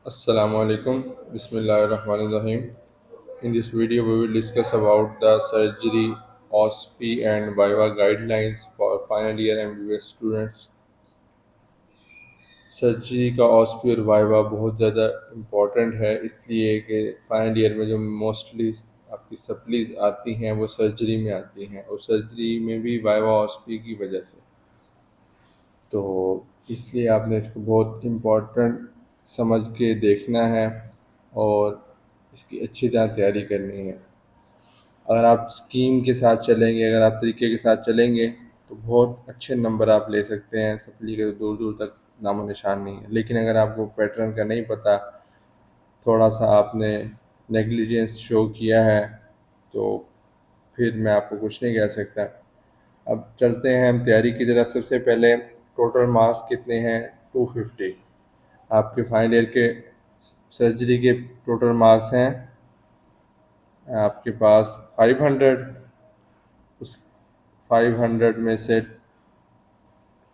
Assalamu alaikum. Bismillahirrahmanirrahim. In this video, we will discuss about the surgery, OSPE, and VIVA guidelines for final year MBBS students. Surgery का OSPE और viva बहुत ज़्यादा important है, इसलिए कि final year में जो मोस्टली आपकी सप्लीज आती हैं वो सर्जरी में आती हैं, और सर्जरी में भी वाइवा OSPE की वजह से। तो इसलिए आपने इसको बहुत इम्पोर्टेंट समझ के देखना है और इसकी अच्छी तरह तैयारी करनी है। अगर आप स्कीम के साथ चलेंगे, अगर आप तरीके के साथ चलेंगे तो बहुत अच्छे नंबर आप ले सकते हैं। सप्ली के तो दूर दूर तक नामो निशान नहीं है। लेकिन अगर आपको पैटर्न का नहीं पता, थोड़ा सा आपने नेग्लिजेंस शो किया है, तो फिर मैं आपको कुछ नहीं कह सकता। अब चलते हैं हम तैयारी की तरफ। सबसे पहले टोटल मार्क्स कितने हैं? 250। आपके फाइनल ईयर के सर्जरी के टोटल मार्क्स हैं आपके पास 500। उस 500 में से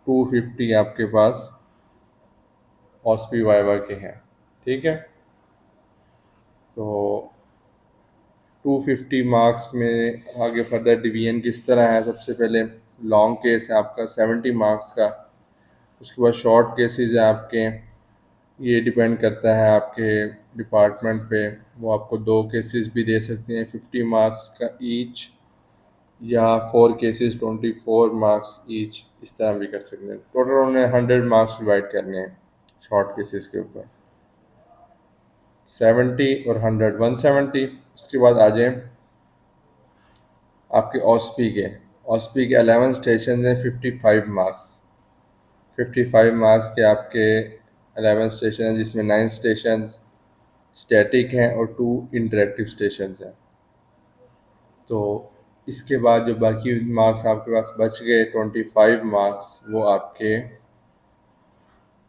250 आपके पास OSPE वाइवा के हैं। ठीक है, तो 250 मार्क्स में आगे फर्दर डिवीजन किस तरह है? सबसे पहले लॉन्ग केस है आपका 70 मार्क्स का। उसके बाद शॉर्ट केसेस है आपके, ये डिपेंड करता है आपके डिपार्टमेंट पे। वो आपको 2 केसेस भी दे सकते हैं 50 मार्क्स का ईच, या 4 केसेस 24 मार्क्स ईच, इस तरह भी कर सकते हैं। टोटल उन्हें 100 मार्क्स डिवाइड करने हैं शॉर्ट केसेस के ऊपर। 70 और 100, 170। उसके बाद आ जाए आपके OSPE के 11 स्टेशन हैं 55 मार्क्स। 55 मार्क्स के आपके 11 स्टेशन हैं, जिसमें 9 स्टेशन स्टैटिक हैं और 2 इंटरेक्टिव स्टेशन हैं। तो इसके बाद जो बाकी मार्क्स आपके पास बच गए 25 मार्क्स, वो आपके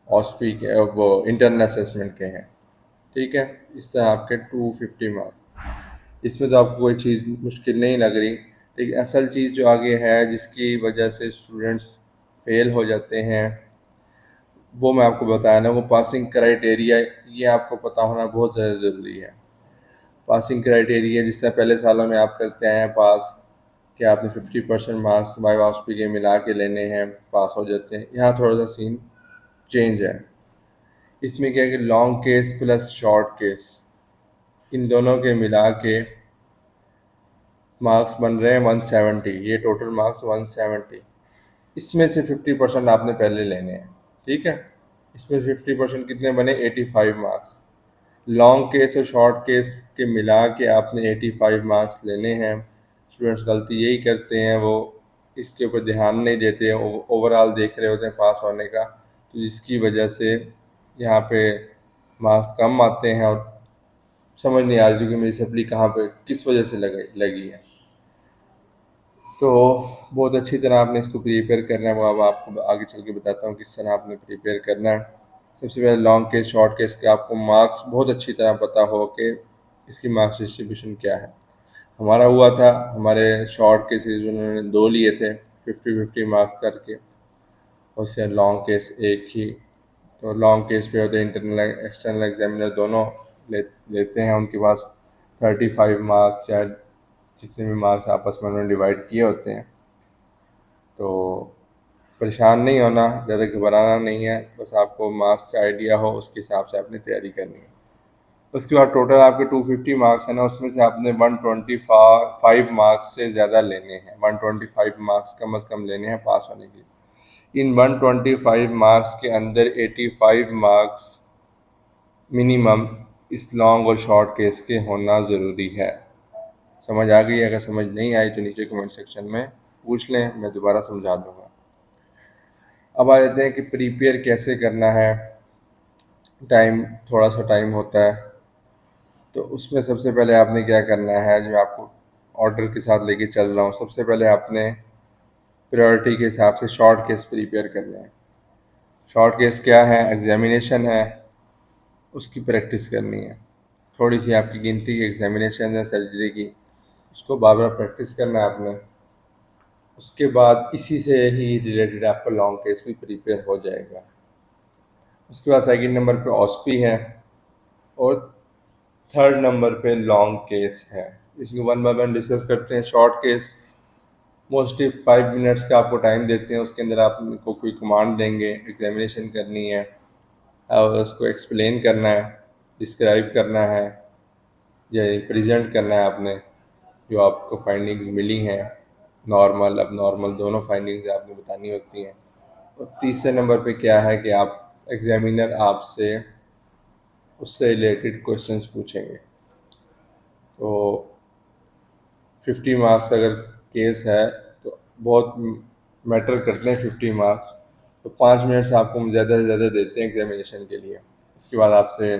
OSPE के वो इंटरनल असेसमेंट के हैं। ठीक है, इस तरह आपके 250 मार्क्स। इसमें तो आपको कोई चीज़ मुश्किल नहीं लग रही, लेकिन असल चीज़ जो आगे है जिसकी वजह से स्टूडेंट्स फेल हो जाते हैं, वो मैं आपको बताया ना, वो पासिंग क्राइटेरिया। ये आपको पता होना बहुत ज़्यादा ज़रूरी है। पासिंग क्राइटेरिया जिस तरह पहले सालों में आप करते आए हैं पास, कि आपने 50% मार्क्स बाय OSPE के मिला के लेने हैं, पास हो जाते हैं। यहाँ थोड़ा सा सीन चेंज है। इसमें क्या है कि long case plus short case, इन दोनों के मिला के मार्क्स बन रहे हैं 170। ये टोटल मार्क्स 170। इसमें से 50% आपने पहले लेने हैं। ठीक है, इसमें 50% कितने बने? 85 मार्क्स। लॉन्ग केस और शॉर्ट केस के मिला के आपने 85 मार्क्स लेने हैं। स्टूडेंट्स गलती यही करते हैं, वो इसके ऊपर ध्यान नहीं देते, ओवरऑल देख रहे होते हैं पास होने का, तो जिसकी वजह से यहाँ पे मार्क्स कम आते हैं और समझ नहीं आ रही कि मेरी सप्ली कहाँ पे किस वजह से लगी है। तो बहुत अच्छी तरह आपने इसको प्रिपेयर करना है, वो अब आपको आगे चल के बताता हूँ किस तरह आपने प्रिपेयर करना है। सबसे पहले लॉन्ग केस शॉर्ट केस के आपको मार्क्स बहुत अच्छी तरह पता हो कि इसकी मार्क्स डिस्ट्रीब्यूशन क्या है। हमारा हुआ था, हमारे शॉर्ट केसेस उन्होंने 2 लिए थे 50-50 मार्क्स करके, और उससे लॉन्ग केस एक ही। तो लॉन्ग केस पे होते हैं इंटरनल एक्सटर्नल एग्जामिनर दोनों लेते हैं, उनके पास 35 मार्क्स या जितने भी मार्क्स आपस में उन्होंने डिवाइड किए होते हैं। तो परेशान नहीं होना, ज़्यादा घबराना नहीं है, बस आपको मार्क्स का आइडिया हो, उसके हिसाब से आपने तैयारी करनी है। उसके बाद टोटल आपके 250 मार्क्स है ना, उसमें से आपने 125 मार्क्स से ज़्यादा लेने हैं। 125 मार्क्स कम अज़ कम लेने हैं पास होने के लिए। इन 125 मार्क्स के अंदर 85 मार्क्स मिनिमम इस लॉन्ग और शॉर्ट केस के होना ज़रूरी है। समझ आ गई? अगर समझ नहीं आई तो नीचे कमेंट सेक्शन में पूछ लें, मैं दोबारा समझा दूँगा। अब आ जाते हैं कि प्रिपेयर कैसे करना है। टाइम, थोड़ा सा टाइम होता है, तो उसमें सबसे पहले आपने क्या करना है, जो आपको ऑर्डर के साथ लेके चल रहा हूँ। सबसे पहले आपने प्रायोरिटी के हिसाब से शॉर्ट केस प्रिपेयर करना है। शॉर्ट केस क्या है? एग्जामिनेशन है, उसकी प्रैक्टिस करनी है। थोड़ी सी आपकी गिनती की एग्जामिनेशन है सर्जरी की, उसको बार बार प्रैक्टिस करना है आपने। उसके बाद इसी से ही रिलेटेड आपका लॉन्ग केस भी प्रिपेयर हो जाएगा। उसके बाद सेकंड नंबर पे OSPE है। और थर्ड नंबर पे लॉन्ग केस है। इसको वन बाय वन डिस्कस करते हैं। शॉर्ट केस मोस्टली 5 मिनट्स का आपको टाइम देते हैं, उसके अंदर आपको कोई कमांड देंगे, एग्जामिनेशन करनी है और उसको एक्सप्लेन करना है, डिस्क्राइब करना है या प्रेजेंट करना है आपने जो आपको फाइंडिंग्स मिली हैं, नॉर्मल अब नॉर्मल दोनों फाइंडिंग्स आपने बतानी होती हैं। और तीसरे नंबर पे क्या है कि आप एग्जामिनर आपसे उससे रिलेटेड क्वेश्चंस पूछेंगे। तो 50 मार्क्स अगर केस है तो बहुत मैटर करते हैं 50 मार्क्स। तो 5 मिनट्स आपको ज़्यादा से ज़्यादा देते हैं एग्जामिनेशन के लिए। उसके बाद आपसे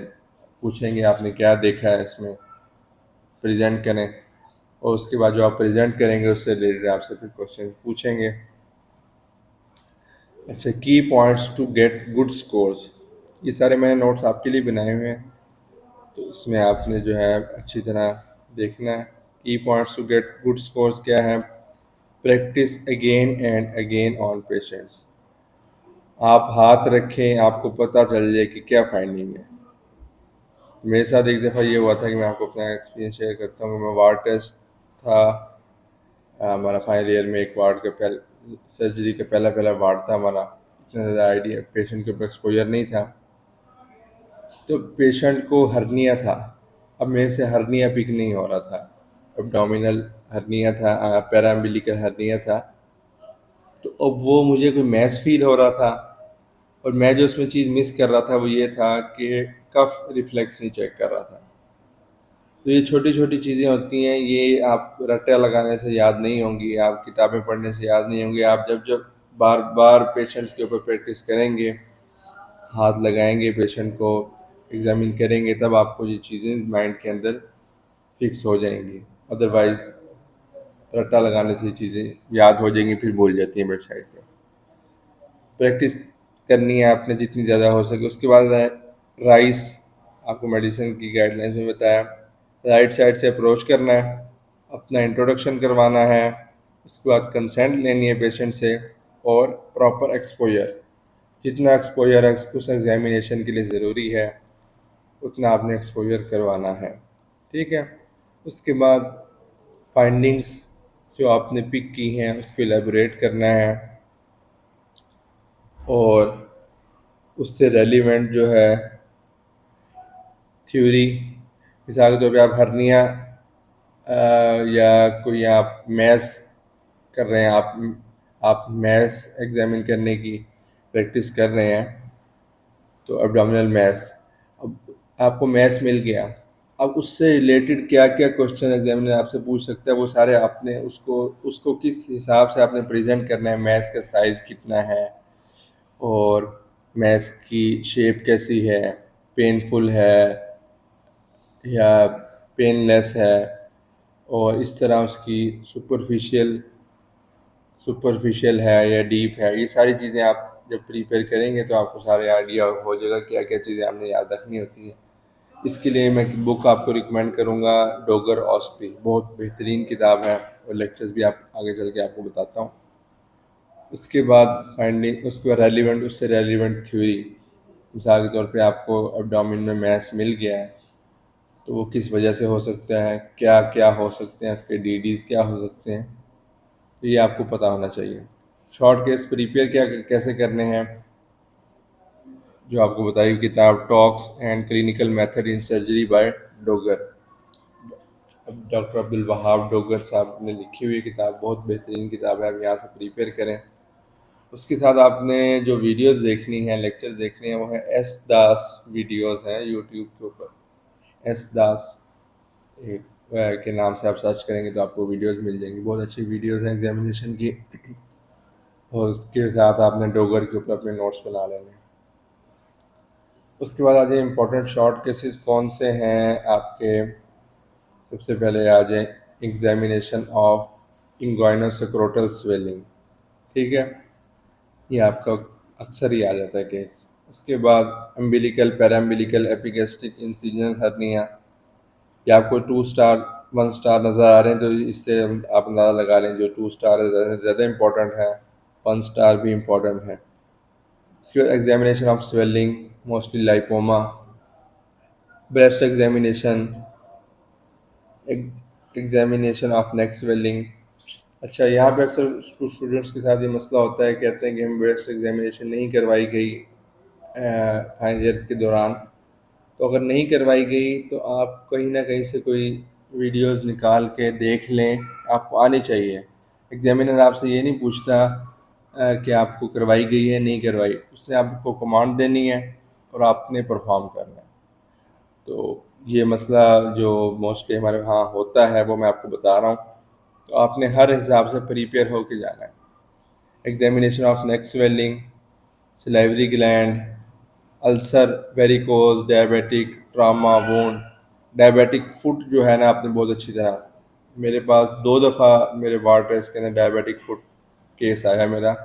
पूछेंगे आपने क्या देखा है इसमें, प्रेजेंट करें। और उसके बाद जो आप प्रेजेंट करेंगे उससे रिलेटेड आपसे फिर क्वेश्चन पूछेंगे। अच्छा, key points to get good scores, ये सारे मैंने नोट्स आपके लिए बनाए हुए हैं, तो इसमें आपने जो है अच्छी तरह देखना है। Key points to get good scores क्या है? Practice again and again on patients. आप हाथ रखें, आपको पता चल जाए कि क्या फाइंडिंग है। मेरे साथ एक दफ़ा ये हुआ था कि मैं आपको अपना एक्सपीरियंस शेयर करता हूँ कि मैं वार्ड टेस्ट था, हमारा फाइनल ईयर में एक वार्ड का सर्जरी का पहला पहला वार्ड था हमारा, इतना ज़्यादा आइडिया पेशेंट के ऊपर एक्सपोजर नहीं था। तो पेशेंट को हर्निया था। अब मेरे से हर्निया पिक नहीं हो रहा था, एब्डोमिनल हर्निया था, पैराम्बिलिकल हर्निया था। तो अब वो मुझे कोई मैस फील हो रहा था, और मैं जो उसमें चीज़ मिस कर रहा था वो ये था कि कफ रिफ्लेक्स नहीं चेक कर रहा था। तो ये छोटी छोटी चीज़ें होती हैं, ये आप रट्टा लगाने से याद नहीं होंगी, आप किताबें पढ़ने से याद नहीं होंगी। आप जब जब बार बार पेशेंट्स के ऊपर प्रैक्टिस करेंगे, हाथ लगाएंगे, पेशेंट को एग्जामिन करेंगे, तब आपको ये चीज़ें माइंड के अंदर फिक्स हो जाएंगी। अदरवाइज रट्टा लगाने से ये चीज़ें याद हो जाएंगी, फिर भूल जाती हैं बेड साइड पर। प्रैक्टिस करनी है आपने जितनी ज़्यादा हो सके। उसके बाद राइस, आपको मेडिसिन की गाइडलाइंस में बताया, राइट साइड से अप्रोच करना है, अपना इंट्रोडक्शन करवाना है, उसके बाद कंसेंट लेनी है पेशेंट से, और प्रॉपर एक्सपोजर, जितना एक्सपोजर है उस एग्जामिनेशन के लिए ज़रूरी है उतना आपने एक्सपोजर करवाना है। ठीक है। उसके बाद फाइंडिंग्स जो आपने पिक की हैं उसको एलेबोरेट करना है, और उससे रेलिवेंट जो है थ्योरी, मिसाल के तौर पे आप हर्निया या कोई आप मैथ्स कर रहे हैं, आप मैथ्स एग्जामिन करने की प्रैक्टिस कर रहे हैं, तो एब्डोमिनल मैथ्स, अब आपको मैथ्स मिल गया, अब उससे रिलेटेड क्या क्या क्वेश्चन एग्जामिनर आपसे पूछ सकता है वो सारे आपने उसको उसको किस हिसाब से आपने प्रेजेंट करना है, मैथ्स का साइज़ कितना है, और मैथ्स की शेप कैसी है, पेनफुल है या पेनलेस है, और इस तरह उसकी सुपरफिशियल है या डीप है। ये सारी चीज़ें आप जब प्रिपेयर करेंगे तो आपको सारे आइडिया हो जाएगा क्या क्या चीज़ें आपने याद रखनी होती हैं। इसके लिए मैं बुक आपको रिकमेंड करूँगा, डोगर ऑस्पी, बहुत बेहतरीन किताब है, और लेक्चर्स भी आप आगे चल के आपको बताता हूँ। उसके बाद फाइंडिंग, उसके बाद रेलिवेंट, उससे रेलिवेंट थ्योरी, मिसाल के तौर पे आपको एब्डोमेन में मैस मिल गया है तो वो किस वजह से हो सकता है, क्या क्या हो सकते हैं, उसके डीडीज़ क्या हो सकते हैं, तो ये आपको पता होना चाहिए। शॉर्ट केस प्रिपेयर क्या कैसे करने हैं, जो आपको बताई किताब talks and clinical method in surgery by Dogar, अब डॉक्टर अब्दुल वहाब डोगर साहब ने लिखी हुई किताब, बहुत बेहतरीन किताब है, आप यहाँ से प्रिपेयर करें। उसके साथ आपने जो वीडियोस देखनी है, लेक्चर देखने हैं, वो है एस दास वीडियोस हैं यूट्यूब के ऊपर, एस दास एक के नाम से आप सर्च करेंगे तो आपको वीडियोस मिल जाएंगी, बहुत अच्छी वीडियोस हैं एग्जामिनेशन की। और उसके साथ आपने डोगर के ऊपर अपने नोट्स बना लेने। उसके बाद आ जाए इंपॉर्टेंट शॉर्ट केसेस कौन से हैं आपके। सबसे पहले आ जाए एग्जामिनेशन ऑफ इंगोइनोसक्रोटल स्वेलिंग। ठीक है, ये आपका अक्सर ही आ जाता है केस। उसके बाद अम्बिलिकल पैराम्बिलिकल एपिगैस्ट्रिक इंसिजन हर्निया, या आपको 2 स्टार 1 स्टार नज़र आ रहे हैं तो इससे आप अंदाज़ा लगा लें जो 2 स्टार है ज़्यादा इंपॉर्टेंट है, 1 स्टार भी इम्पॉर्टेंट है। इसके बाद examination of swelling, mostly lipoma, breast examination, examination of neck swelling. अच्छा, यहाँ पे अक्सर कुछ स्टूडेंट्स के साथ ये मसला होता है, कहते हैं कि हम ब्रेस्ट एग्जामिनेशन नहीं करवाई गई फाइनल ईयर के दौरान। तो अगर नहीं करवाई गई तो आप कहीं ना कहीं से कोई वीडियोस निकाल के देख लें, आपको आनी चाहिए। एग्जामिनर आपसे ये नहीं पूछता कि आपको करवाई गई है नहीं करवाई, उसने आपको कमांड देनी है और आपने परफॉर्म करना है। तो ये मसला जो मोस्टली हमारे वहाँ होता है वो मैं आपको बता रहा हूँ। तो आपने हर हिसाब से प्रिपेयर होके जाना है। Examination of neck swelling, salivary gland, ulcer, varicose, diabetic, trauma, wound, diabetic foot जो है ना, आपने बहुत अच्छी तरह, मेरे पास 2 दफ़ा मेरे वार्ड टेस्ट के अंदर डायबिटिक फुट केस आया मेरा।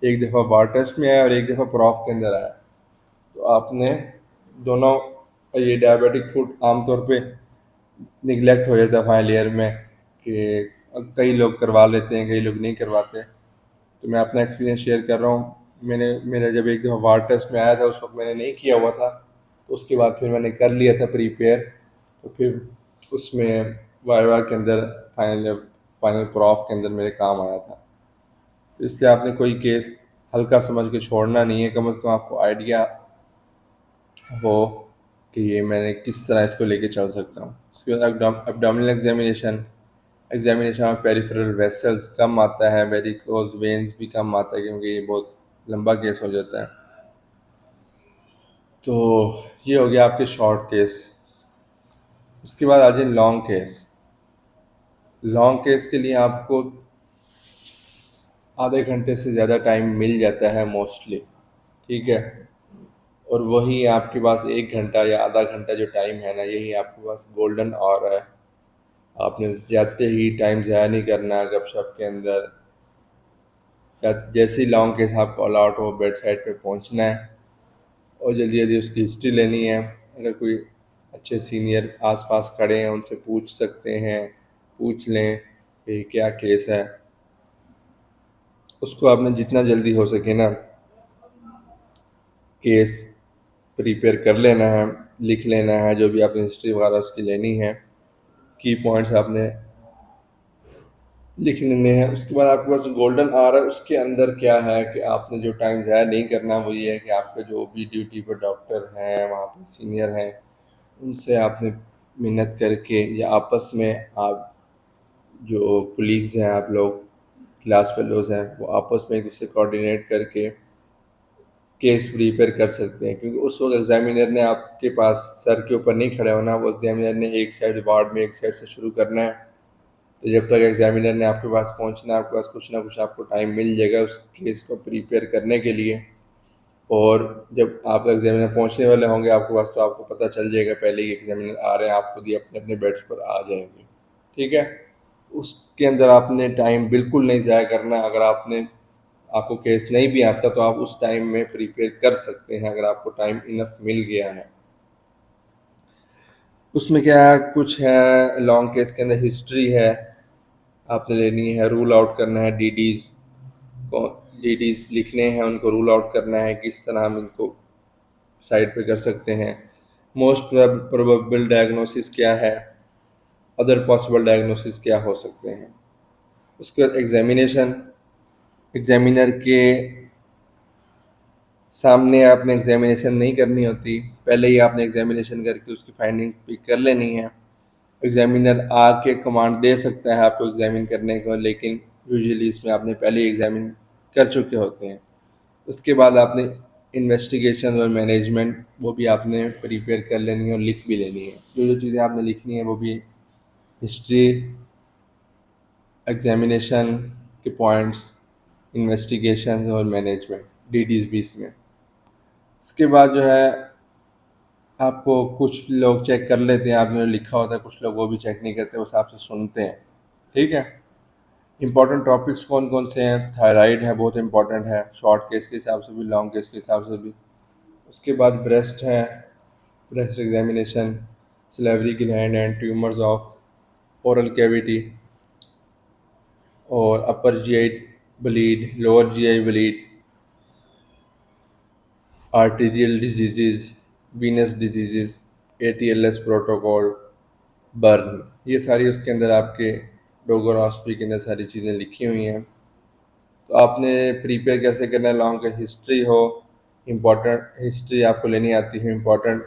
एक दफ़ा वार्ड टेस्ट में आया और एक दफ़ा प्रॉफ के अंदर आया। तो आपने दोनों, ये डायबिटिक फुट आमतौर पे निगलेक्ट हो जाता है फाइनल ईयर में, कि कई लोग करवा लेते हैं, कई लोग नहीं करवाते। तो मैं अपना एक्सपीरियंस शेयर कर रहा हूँ। मेरा जब एक दफ़ा वार्ड टेस्ट में आया था, उस वक्त मैंने नहीं किया हुआ था, तो उसके बाद फिर मैंने कर लिया था प्रीपेयर। तो फिर उसमें वाइवा के अंदर, फाइनल फाइनल प्रॉफ के अंदर मेरे काम आया था। तो इसलिए आपने कोई केस हल्का समझ के छोड़ना नहीं है, कम से कम आपको आइडिया हो कि ये मैंने किस तरह इसको लेके चल सकता हूँ। उसके बाद abdominal examination, examination of peripheral vessels कम आता है, वेरिकोज वेन्स भी कम आता है, क्योंकि ये बहुत लंबा केस हो जाता है। तो ये हो गया आपके शॉर्ट केस। उसके बाद आ जाए लॉन्ग केस। लॉन्ग केस के लिए आपको आधे घंटे से ज़्यादा टाइम मिल जाता है मोस्टली, ठीक है। और वही आपके पास 1 घंटा या आधा घंटा जो टाइम है ना, यही आपके पास गोल्डन आवर है। आपने जाते ही टाइम ज़ाया नहीं करना गपशप के अंदर। या जैसे ही लॉन्ग केस आपको अलाउट हो, बेड साइड पर पहुँचना है और जल्दी जल्दी उसकी हिस्ट्री लेनी है। अगर कोई अच्छे सीनियर आसपास खड़े हैं, उनसे पूछ सकते हैं, पूछ लें कि क्या केस है। उसको आपने जितना जल्दी हो सके ना केस प्रिपेयर कर लेना है, लिख लेना है, जो भी आपने हिस्ट्री वगैरह उसकी लेनी है, की पॉइंट्स आपने लिख लेने हैं। उसके बाद आपके पास गोल्डन आवर है, उसके अंदर क्या है कि आपने जो टाइम ज़ाया नहीं करना, वो ये है कि आपके जो भी ड्यूटी पर डॉक्टर हैं, वहाँ पर सीनियर हैं, उनसे आपने मिन्नत करके या आपस में आप जो कुलीग्स हैं, आप लोग क्लास फेलोज़ हैं, वो आपस में एक दूसरे कोऑर्डिनेट करके केस प्रिपेयर कर सकते हैं। क्योंकि उस वक्त एग्जामिनर ने आपके पास सर के ऊपर नहीं खड़ा होना, वो एग्जामिनर ने एक साइड वार्ड में एक साइड से शुरू करना है। तो जब तक एग्जामिनर ने आपके पास पहुंचना, आपके पास कुछ ना कुछ आपको टाइम मिल जाएगा उस केस को प्रिपेयर करने के लिए। और जब आप एग्जामिनर पहुंचने वाले होंगे आपके पास, तो आपको पता चल जाएगा पहले ही एग्जामिनर आ रहे हैं, आप खुद ही अपने अपने बेड्स पर आ जाएंगे, ठीक है। उसके अंदर आपने टाइम बिल्कुल नहीं ज़ाया करना। अगर आपको केस नहीं भी आता तो आप उस टाइम में प्रिपेयर कर सकते हैं, अगर आपको टाइम इनफ मिल गया है। उसमें क्या कुछ है, लॉन्ग केस के अंदर हिस्ट्री है आपने लेनी है, रूल आउट करना है डीडीज को, डीडीज लिखने हैं, उनको रूल आउट करना है किस तरह हम इनको साइड पे कर सकते हैं। मोस्ट प्रोबेबल डायग्नोसिस क्या है, अदर पॉसिबल डायग्नोसिस क्या हो सकते हैं। उसके बाद एग्जामिनेशन, एग्जामिनर के सामने आपने एग्जामिनेशन नहीं करनी होती, पहले ही आपने एग्जामिनेशन करके उसकी फाइंडिंग पिक कर लेनी है। एग्जामिनर आके कमांड दे सकता है आपको एग्जामिन करने को, लेकिन यूजुअली इसमें आपने पहले ही एग्जामिन कर चुके होते हैं। उसके बाद आपने इन्वेस्टिगेशन और मैनेजमेंट, वो भी आपने प्रिपेयर कर लेनी है और लिख भी लेनी है। जो जो चीज़ें आपने लिखनी है वो भी हिस्ट्री, एग्जामिनेशन के पॉइंट्स, इन्वेस्टिगेशन और मैनेजमेंट, डीडीज भी इसमें। इसके बाद जो है आपको कुछ लोग चेक कर लेते हैं आपने जो लिखा होता है, कुछ लोग वो भी चेक नहीं करते, बस आपसे सुनते हैं, ठीक है। इंपॉर्टेंट टॉपिक्स कौन कौन से हैं, थायराइड है, बहुत इंपॉर्टेंट है, शॉर्ट केस के हिसाब से भी, लॉन्ग केस के हिसाब से भी। उसके बाद ब्रेस्ट है, breast examination, salivary gland and tumours of oral cavity, और upper GI bleed, lower GI bleed, arterial disease, venous disease, ATLS protocol, burn, ये सारी उसके अंदर आपके डोगोनॉस्पी के अंदर सारी चीज़ें लिखी हुई हैं। तो आपने प्रिपेयर कैसे करना है, लॉन्ग का हिस्ट्री हो, इम्पोर्टेंट हिस्ट्री आपको लेनी आती है, इम्पोर्टेंट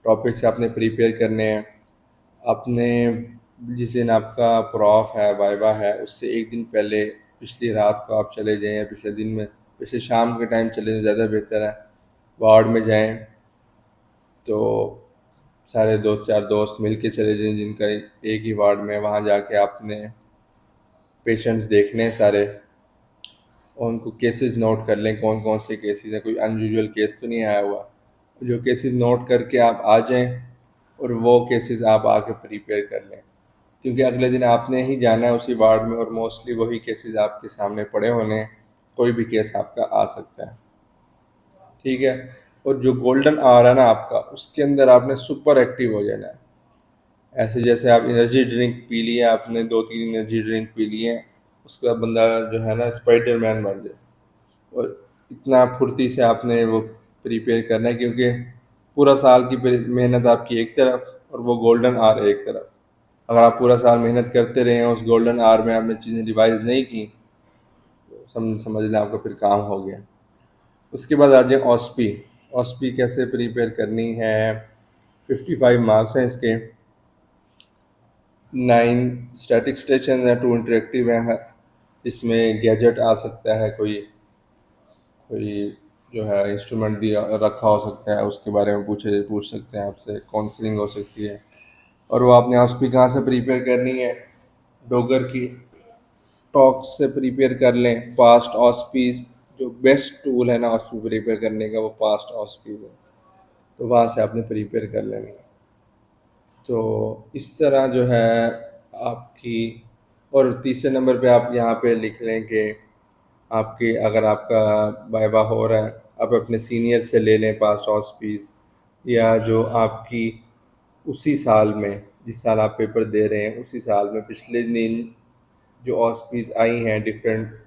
टॉपिक्स आपने प्रिपेयर करने हैं। अपने जिस दिन आपका प्रॉफ है, वाइवा है, उससे एक दिन पहले पिछली रात को आप चले जाएं या पिछले दिन में, पिछले शाम के टाइम चले जाएं, ज़्यादा बेहतर है। वार्ड में जाएं तो सारे दो चार दोस्त मिल के चले जाएं जिनका एक ही वार्ड में है, वहाँ जाके आपने पेशेंट्स देखने हैं सारे, और उनको केसेस नोट कर लें कौन कौन से केसेस हैं, कोई अनयूजुअल केस तो नहीं आया हुआ। जो केसेस नोट करके आप आ जाएं और वो केसेस आप आके प्रिपेयर कर लें, क्योंकि अगले दिन आपने ही जाना है उसी वार्ड में और मोस्टली वही केसेस आपके सामने पड़े होने हैं, कोई भी केस आपका आ सकता है। ठीक है। और जो गोल्डन आवर है ना आपका, उसके अंदर आपने सुपर एक्टिव हो जाना है। ऐसे जैसे आप एनर्जी ड्रिंक पी लिए, आपने 2-3 एनर्जी ड्रिंक पी लिए हैं, उसका बंदा जो है ना स्पाइडरमैन बन जाए। और इतना फुर्ती से आपने वो प्रिपेयर करना है, क्योंकि पूरा साल की मेहनत आपकी एक तरफ और वो गोल्डन आवर एक तरफ। अगर आप पूरा साल मेहनत करते रहे हैं, उस गोल्डन आवर में आपने चीज़ें रिवाइज नहीं की, तो समझ लें आपका फिर काम हो गया। उसके बाद आ जाए ऑस्पी। ऑस्पी कैसे प्रिपेयर करनी है, 55 मार्क्स हैं इसके, 9 स्टैटिक स्टेशन है, 2 इंटरेक्टिव हैं। इसमें गैजेट आ सकता है, कोई कोई जो है इंस्ट्रूमेंट भी रखा हो सकता है, उसके बारे में पूछ सकते हैं आपसे, काउंसलिंग हो सकती है। और वो आपने ऑस्पी कहाँ से प्रिपेयर करनी है, डोगर की टॉक्स से प्रिपेयर कर लें। पास्ट ऑस्पीज जो बेस्ट टूल है ना ऑस्पी प्रिपेयर करने का, वो पास्ट ऑस्पीज है, तो वहाँ से आपने प्रिपेयर कर लेनी है। तो इस तरह जो है आपकी। और तीसरे नंबर पे आप यहाँ पे लिख लें कि आपके अगर आपका वाइवा हो रहा है, आप अपने सीनियर से ले लें पास्ट ऑस्पीज, या जो आपकी उसी साल में, जिस साल आप पेपर दे रहे हैं उसी साल में पिछले दिन जो ऑस्पीज आई हैं डिफरेंट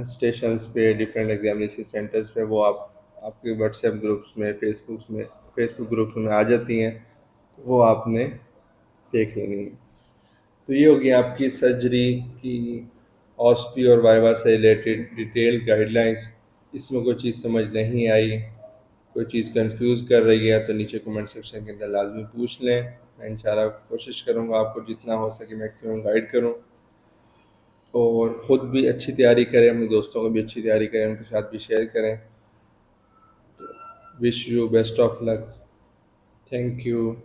स्टेशंस पे, डिफरेंट एग्जामिनेशन सेंटर्स पे, वो आप आपके व्हाट्सएप ग्रुप्स में, फेसबुक ग्रुप्स में आ जाती हैं, वो आपने देख लेनी है। तो ये होगी आपकी सर्जरी की ऑस्पी और वाइवा से रिलेटेड डिटेल गाइडलाइंस। इसमें कोई चीज़ समझ नहीं आई, कोई चीज़ कंफ्यूज कर रही है, तो नीचे कमेंट सेक्शन के अंदर लाजमी पूछ लें। मैं इंशाल्लाह कोशिश करूँगा आपको जितना हो सके मैक्सिमम गाइड करूँ, और ख़ुद भी अच्छी तैयारी करें, अपने दोस्तों को भी अच्छी तैयारी करें, उनके साथ भी शेयर करें। Wish you best of luck. Thank you.